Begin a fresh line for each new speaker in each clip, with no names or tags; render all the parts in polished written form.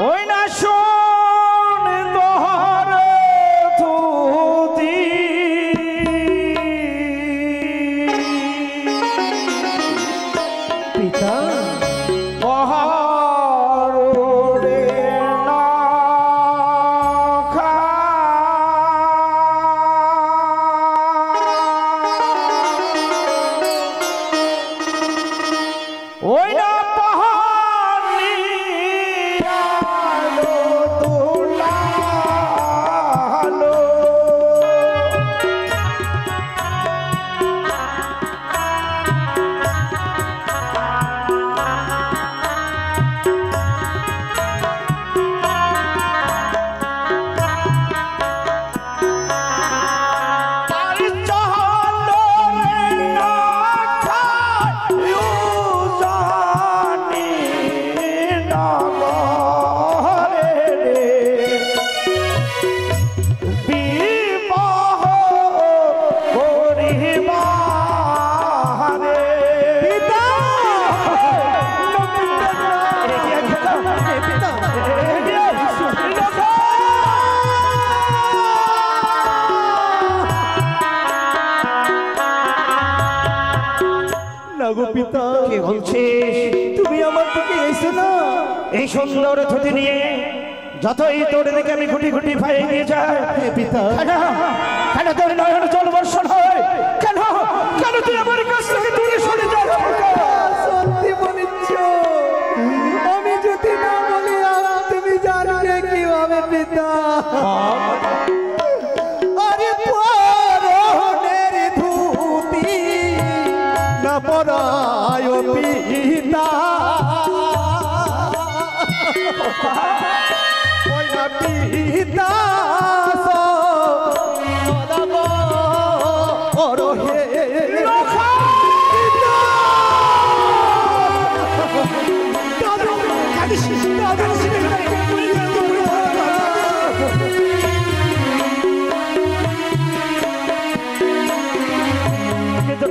ওই না শোন দোহার ধুতি
পিতা পিতা
কি বলছিস?
তুমি আমার দিকে এসো না।
এই সুন্দর ধুতি নিয়ে যতই তোর দিকে আমি ঘুটি ঘুটি পাই নিয়ে যায়
পিতা
কেন তোর নয়ন জল বর্ষণ হয়? কেন কেন তুই আমার কাছ থেকে দূরে সরে যাস?
সত্যি বলিচ্ছ, আমি যদি না বলি তুমি জানবে কিভাবে পিতা? আরে পরনের ধুতি না পরায় পিতা, ওই না পিতা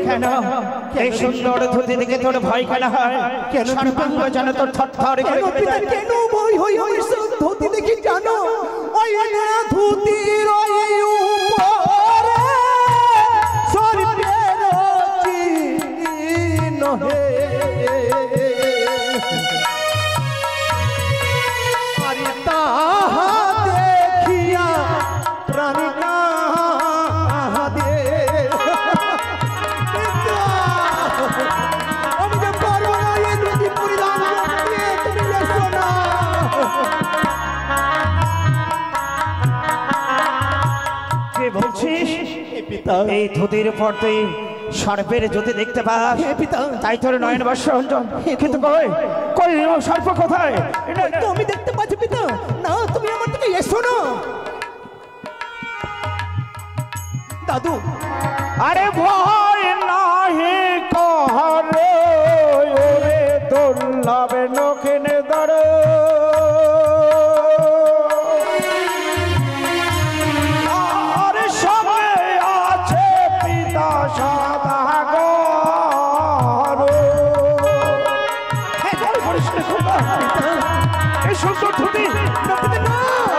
কেন এই সুন্দর ধুতি দেখে তোর ভয় কেন হয়?
কেন
সর্বাঙ্গ যেন তোর থরথর করে উঠে যায়।
কেন ভয় হয়? ওই ধুতি দেখি জানো, ওই ধুতির উপরে সর্বের চিহ্ন হে, আরে তাহা দেখিয়া প্রাণী কাঁদে। আমি যে পারবো না এই ধুতি পরিধান করতে, তুমি এসো না।
কে বলছিস?
পিতা
এই ধুতির উপর তুই সর্পের যদি দেখতে পাস,
পিতা
তাই তোর নয়ন বর্ষণ। কিন্তু কই কই সর্প কোথায়?
তো আমি দেখতে পাচ্ছি পিতা। না, তুমি আমার দিকে এসো না। দাদু
আরে ভয় নাহি কহরে ওরে দুর্লভে নখিনে দর আর সবে আছে পিতা সদাগর। এই সুন্দর ধুতি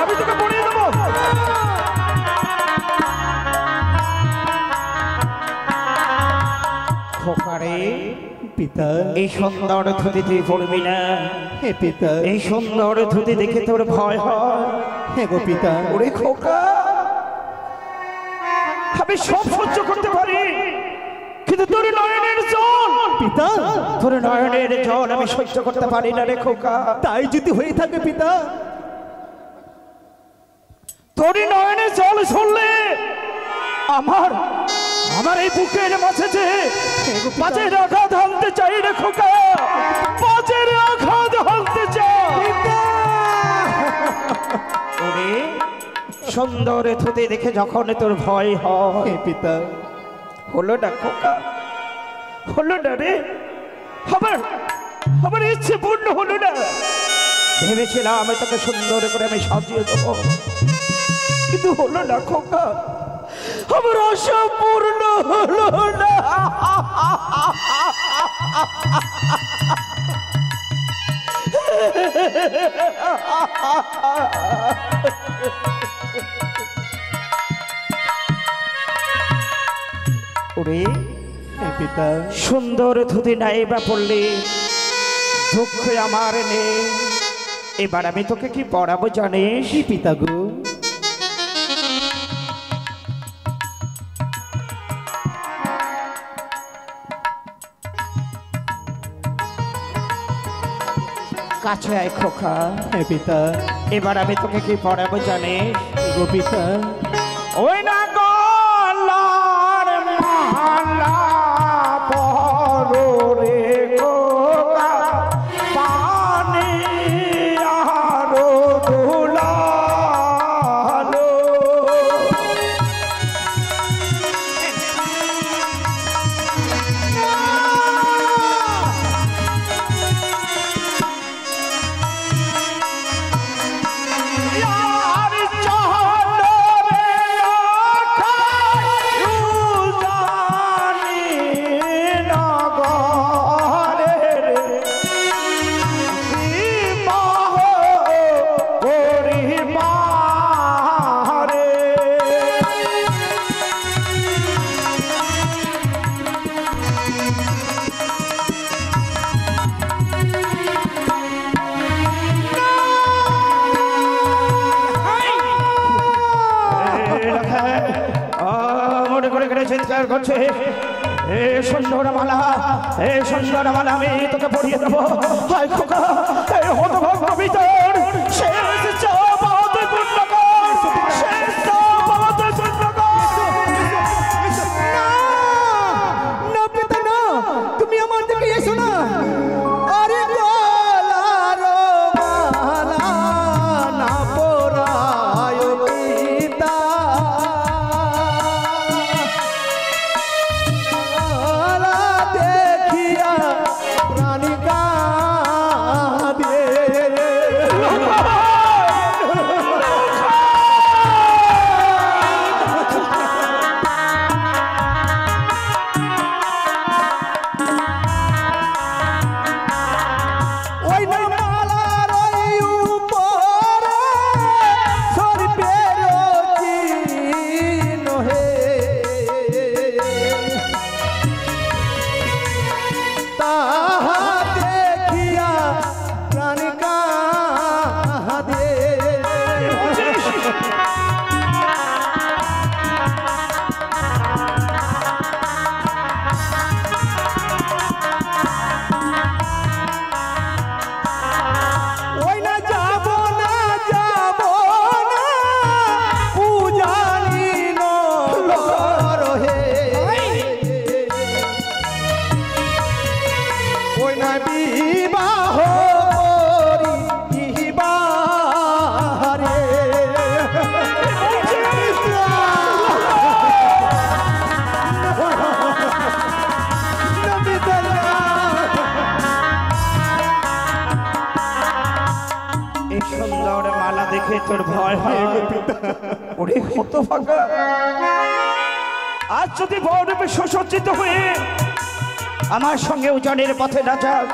আমি তোকে পড়িয়ে দেবো। খোকারে
পিতা
এই সুন্দর ধুতি তুই পড়বি না।
হে পিতা,
এই সুন্দর ধুতি দেখে তোর ভয় হয়।
হে গো পিতা।
ওরে খোকা, আমি সব সহ্য করতে পারি, কিন্তু তোর নয়নের জল,
পিতা
তোর নয়নের জল আমি সহ্য করতে পারি না রে খোকা।
তাই যদি হয়ে থাকে পিতা,
তোর নয়নের জল শুনলে আমার আমার এই বুকের মাঝে যে পাঁচের আঘাত হানতে চাই রে খোকা, পাঁচের আঘাত হানতে চাই। ওরে সুন্দর ধুতি দেখে যখন তোর ভয় হয়,
হে পিতা
হলো না খোকা, হলো না রে, আমার আমার ইচ্ছে পূর্ণ হলো না। ভেবেছিলাম আমি তোকে সুন্দর করে আমি সাজিয়ে দেবো, কিন্তু হলো না খোকা, আমার আশা পূর্ণ হলো না। ওরে
পিতা
সুন্দর ধুতি নাই বা পড়লি দুঃখ আমার নেই, এবার আমি তোকে কি পড়াবো জানিস?
কি পিতা গো?
কাছে আয় খোকা।
হ্যাঁ পিতা।
এবার আমি তোকে কি পড়াবো জানিস?
গো পিতা।
ওই না গলার মালা পরো রে খোকা, পানি আরো দুলালো। यार चाहलो रे आँखाय उजानी नगरे रे, विवाह करिबारे। মনে করে করে চিৎকার করছে, এ সুন্দর মালা, এ সুন্দর মালা আমি তোকে পড়িয়ে দেবো। হায় খোকা, এই হতভম্ব ভিতর শেষ চাপাত পুণ্যকর, শেষ চাপাত পুণ্যকর।
না পিতা না, তুমি আমার দিকে এসো না। আরে গলার মালা না পরায় পিতা, গলা দেখিয়া প্রাণ কাঁদে। ওই না মালার ওই উপরে সর্পের চিহ্ন হে, তাহা দেখিয়া প্রাণ কাঁদে। ওই না যাব না, যাব না পূজানি নগর হে, ওই না বিবাহ করিবারে। না পিতা না।
এই সুন্দর মালা দেখে তোর ভয় হয়? ওরে হতভাগা, আজ যদি বড়রূপে সুসজ্জিত হয়ে আমার সঙ্গে উজানের পথে না যাস,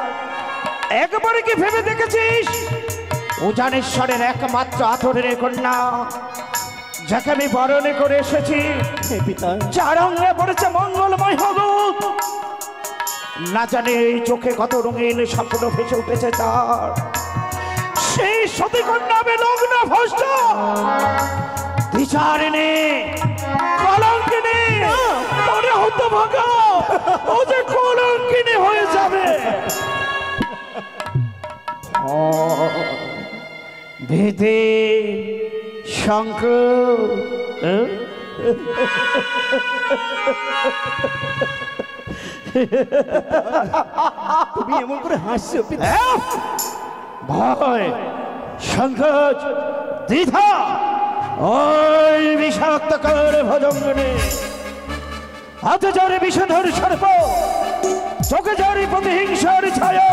একবারে কি ভেবে দেখেছিস উজানেশ্বরের একমাত্র আদরের কন্যা যাকে আমি বরণে করে এসেছি,
হে পিতা।
যার অঙ্গে পড়েছে মঙ্গলময় হলুদ, না জানে এই চোখে কত রঙিন স্বপ্ন ভেসে উঠেছে তার। সেই সতী কন্যা আমি লগ্ন ভ্রষ্ট, বিচারিণী, কলঙ্কিনী, মনে হতো ভাগা ও যে কলঙ্কিনী হয়ে যাবে। ভীতি শঙ্কর,
তুমি এমন করে হাসছো পিতা।
ভয়, সংকোচ, দ্বিধা, ওই বিষাক্ত কাল ভজঙ্গনে হাতে জরে বিষধর সর্প, চোখে জরে প্রতিহিংসার ছায়া,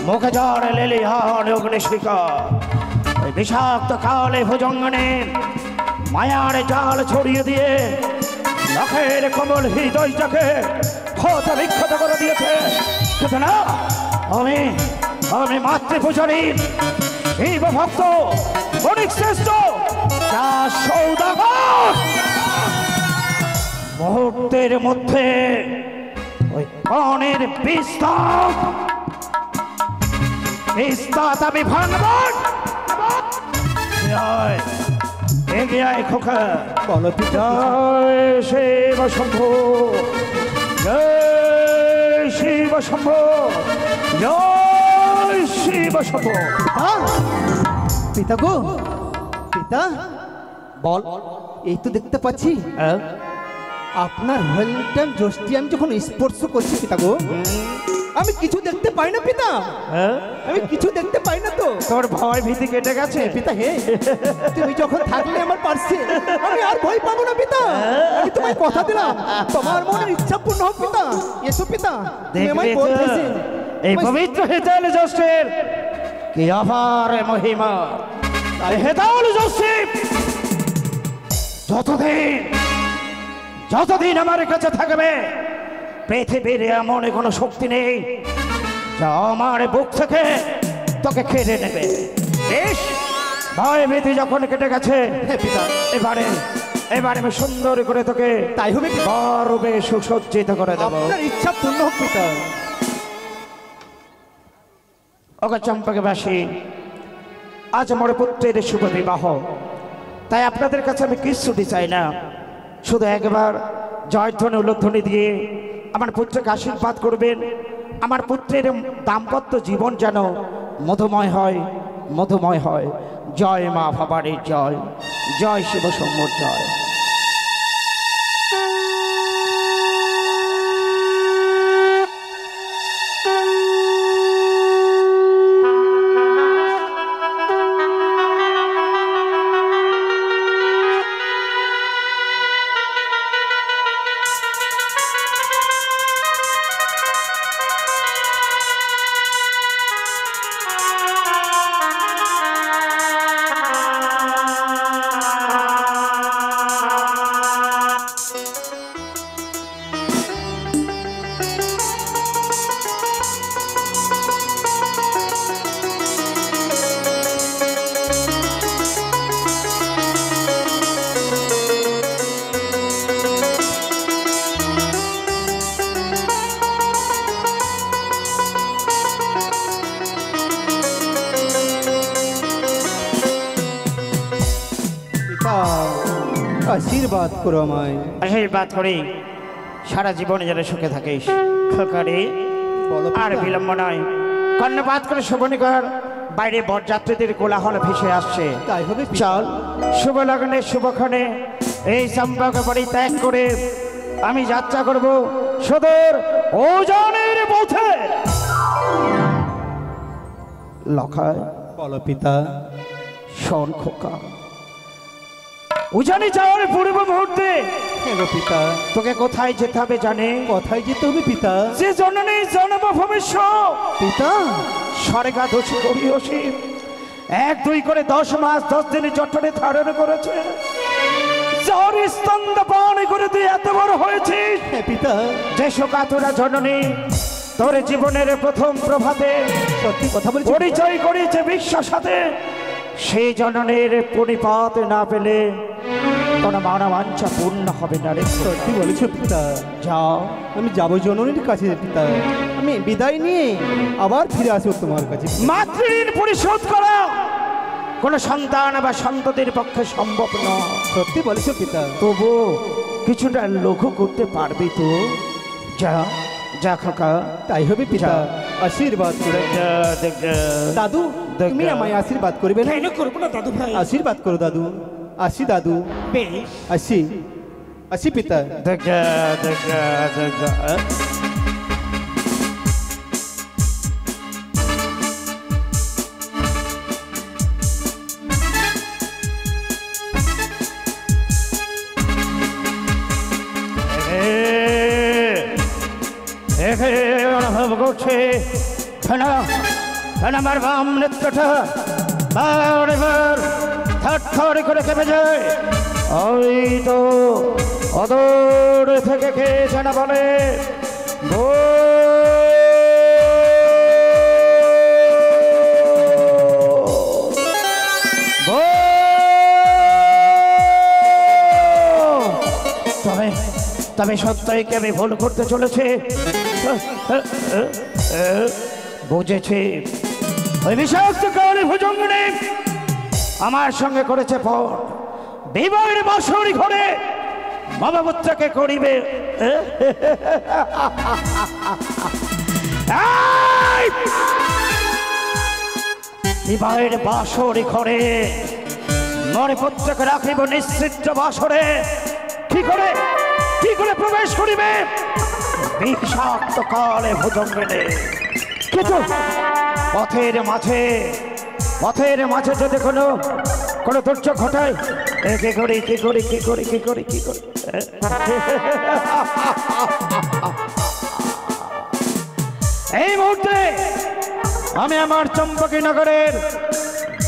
মুখে জ্বর লেলিহান অগ্নিশিখা, ওই বিষাক্ত কালে ভজঙ্গনে মায়ার জাল ছড়িয়ে দিয়ে লখের কোমল হৃদয়টাকে ক্ষত বিক্ষত করে দিয়েছে। কিন্তু না, আমি আমি মাতৃপূজারী শিব ভক্ত বণিক শ্রেষ্ঠ যা সৌদাগর মুহূর্তের মধ্যে ওই কনের বিস্তার আমি ভাঙব। এগিয়ে আয় খোকা।
বলো
জয় শিব শম্ভু, জয় শিব শম্ভু, জয় শিব শম্ভু।
পিতা গো, পিতা
বল।
এই তো দেখতে পাচ্ছি আপনার হেলটাম জোষ্ঠী আমি যখন স্পর্শ করছি পিতা গো, আমি কিছু দেখতে পাই না পিতা, আমি কিছু দেখতে পাই না। তো
তোর ভয় ভীতি কেটে গেছে
পিতা? হে, তুমি যখন থাকলে আমার পাশে আমি আর ভয় পাবো না পিতা। আমি তোমায় কথা দিলাম তোমার মনের ইচ্ছা পূর্ণ হোক পিতা। এসো পিতা, তুমি আমায় বলতেছি
এই পবিত্র হেতাল জ্যোষ্ঠের কি আবার মহিমা। হেতাল জ্যোষ্ঠী যতদিন আমার কাছে থাকবে পৃথিবীর এমন কোনো শক্তি নেই যা আমার বুক থেকে তোকে কেড়ে নেবে। বেশ, ভয় ভীতি যখন কেটে গেছে এবারে আমি সুন্দর করে তোকে
তাই হবে
গর্বে সুসজ্জিত করে দেব।
আপনার ইচ্ছা পূর্ণ হোক পিতা।
ওকে চম্পকবাসী, আজ আমার পুত্রের শুভ বিবাহ, তাই আপনাদের কাছে আমি কিচ্ছুটি চাই না, শুধু একবার জয়ধ্বনি উল্লোধ্বনি দিয়ে আমার পুত্রকে আশীর্বাদ করবেন। আমার পুত্রের দাম্পত্য জীবন যেন মধুময় হয়, মধুময় হয়। জয় মা ভবানীর জয়, জয় শিব শম্ভুর জয়।
আশীর্বাদ করো আমায়।
আশীর্বাদ করি সারা জীবনে যেন সুখে থাকিস খোকারে। আর বিলম্ব নয়, কর্ণপাত করে শোভনিকর বাইরে বরযাত্রীদের কোলাহল ভেসে আসছে।
তাই হবে,
চল শুভ লগ্নে শুভক্ষণে এই সম্পর্ক বাড়ি ত্যাগ করে আমি যাত্রা করব সুদূর ওজনের পথে। লখায়
বলো পিতা।
শোন খোকা, উজানি যাওয়ার পূর্ব মুহূর্তে
পিতা
তোকে কোথায় যেতে হবে জানে?
কোথায় যেতে হবে পিতা?
যে জননী জন্ম ভবিষ্যৎ
পিতা
স্বর্গা দোষ করিয়সী 1-2 করে 10 মাস 10 দিনে জঠরে ধারণ করেছে। যার স্তন্দ পান করে তুই এত বড় হয়েছিস
পিতা।
যে শোকাতুরা জননী তোর জীবনের প্রথম প্রভাতে
সত্যি কথা বলছি,
পরিচয় করেছে বিশ্বের সাথে, সেই জননের পরিপাত না পেলে তোর মানবাঞ্ছা পূর্ণ হবে না রে।
সত্যি বলেছ পিতা।
যাও,
আমি যাবো জননীর কাছে পিতা। আমি বিদায় নিয়ে আবার ফিরে আসবো তোমার কাছে।
মাতৃঋণ পরিশোধ করা কোন সন্তান বা সন্ততির পক্ষে সম্ভব নয়।
সত্যি বলেছ পিতা।
তবু কিছুটা লঘু করতে পারবি তো? যা যা খোকা।
তাই হবে পিতা, আশীর্বাদ করে। দাদু তুমি আমায় আশীর্বাদ করবে না?
করবো না দাদু ভাই।
আশীর্বাদ করো দাদু। আসি দাদু,
বেশ
আসি আসি পিতা।
দেখা দেখা দেখা অনুভব করছে আমার বাম নেত্রটা বারবার থর করে কেঁপে যায়। ওই তো অদূর থেকে কে যেন বলে তবে সত্যই কি আমি ভুল করতে চলেছি? বুঝেছি, ওই বিষাক্ত কালী ভুজঙ্গিনী আমার সঙ্গে করেছে পর বিবাহের বাসরি ঘরে বাবা পুত্রকে করিবে। বিবাহের বাসরি ঘরে মরে পুত্রকে রাখিব নিশ্চিত বাসরে। কি করে প্রবেশ করিবে বিষাক্ত কালে ভুজঙ্গিনী? কিন্তু পথের মাঝে যদি কোনো দুর্যোগ ঘটায়, কি করি এই মুহূর্তে আমি আমার চম্পকী নগরের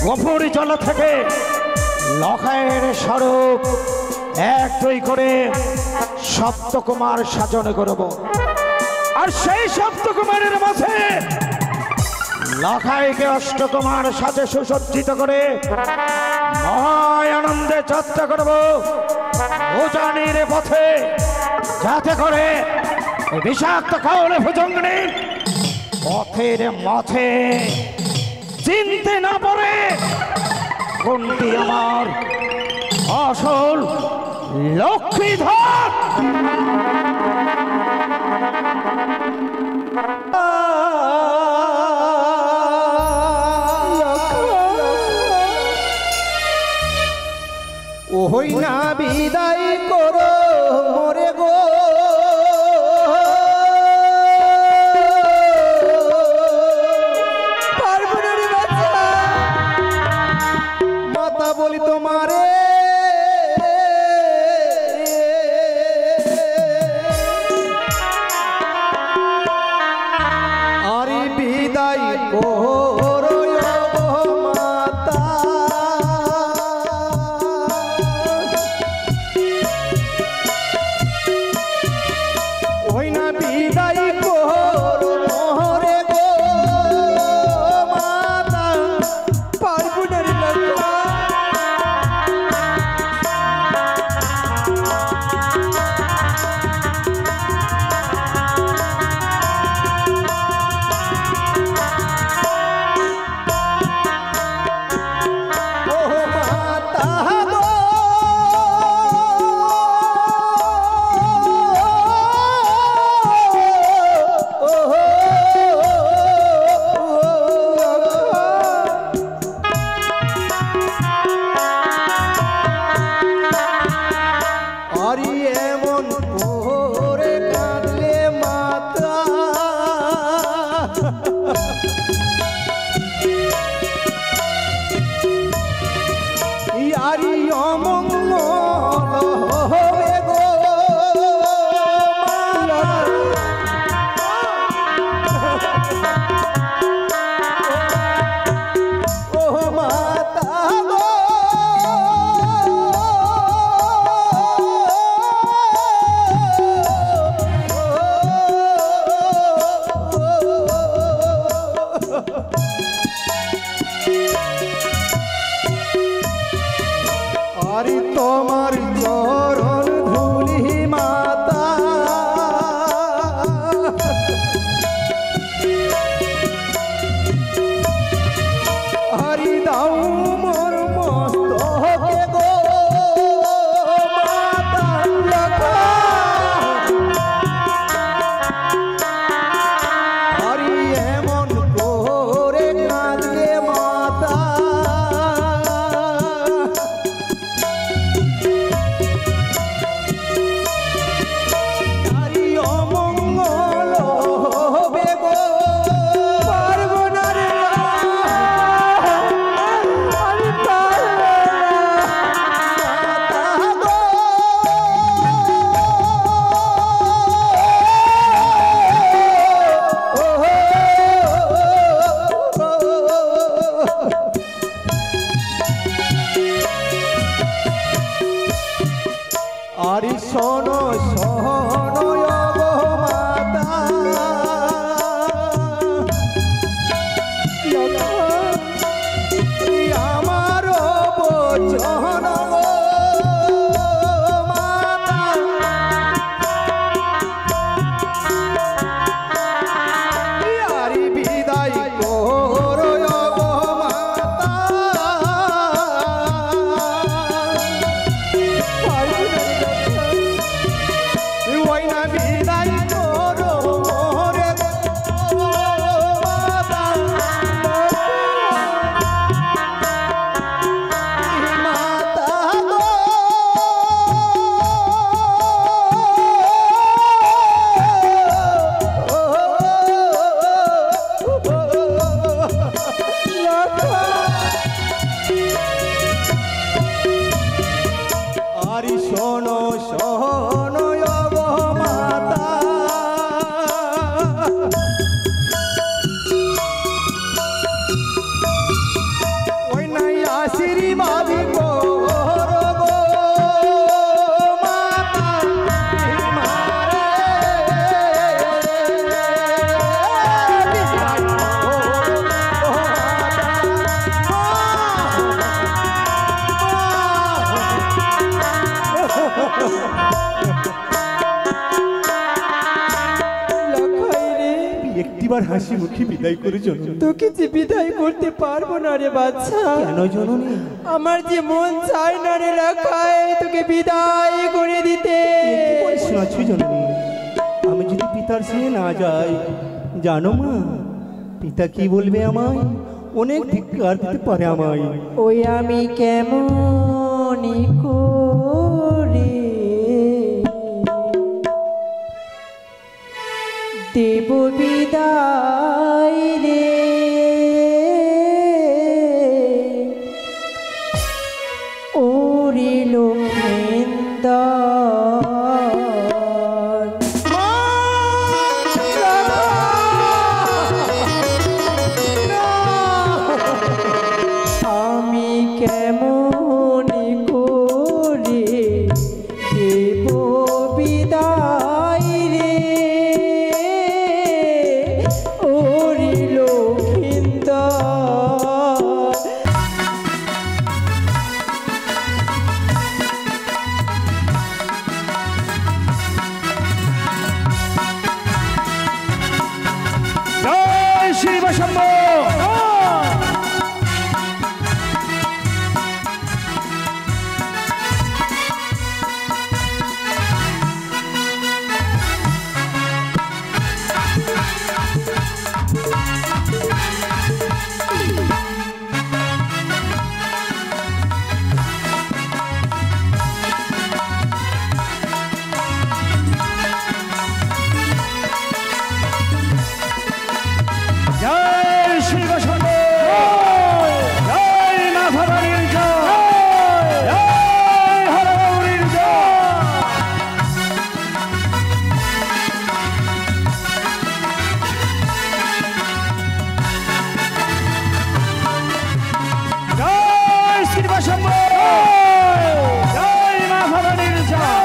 গফুরি জল থেকে লখায়ের স্বরূপ 1-2 করে সপ্তকুমার সাজন করব। আর সেই সপ্তকুমারের মাঝে লখাইকে অষ্টকুমার সাজে সুসজ্জিত করে মহায় আনন্দে যাত্রা করব উজানির পথে, যাতে করে বিষাক্ত কালে ভুজঙ্গিনী পথের মাঝে চিনতে না পারে কোনটি আমার আসল লক্ষ্মীধর।
ওই না বিদায় করো মোরে গো, পার্বণের বাচ্চা মাতা বলি তোমারে, আরে বিদায় করো মাতা। ওই না বিদায় করো মোরে গো মাতা, পার্বণের বাচ্চা তোমার চরণ ধুলি মাতা, হরি দাও মোর মস্তকে গো মাতা, হরি এমন করে কাঁদলে মাতা, আরে শোনো শোনো গো মাতা, আমার বচন গো মাতা, ভাবি করো গো মাতা মারে বিদায় একটিবার হাসি মুখে বিদায় করে চলো।
তোকে যে বিদায় করতে পারবো না রে বাচ্চা।
কেন জননী?
আমার যে মন চায় না রে রাখায় তোকে বিদায় করে দিতে।
শোনাচ্ছি জননী, আমি যদি পিতার সঙ্গে না যাই, জানো মা পিতা কি বলবে আমায়? অনেক ধিক্কার দিতে পারে আমায়।
ওই আমি কেমন করে দেব বিদায় রে, ওরে লক্ষেন্দর। আমি কেমন করে দেব বিদায় রে, ওরে লক্ষেন্দর।
জয় শ্রী বৈষ্ণব। জয় শ্রী বৈষ্ণব। জয় মা ভবানীর জয়। জয় হর গৌরীর জয়। জয় শ্রী বৈষ্ণব। জয় মা ভবানীর জয়।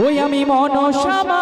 ওই আমি মনসামা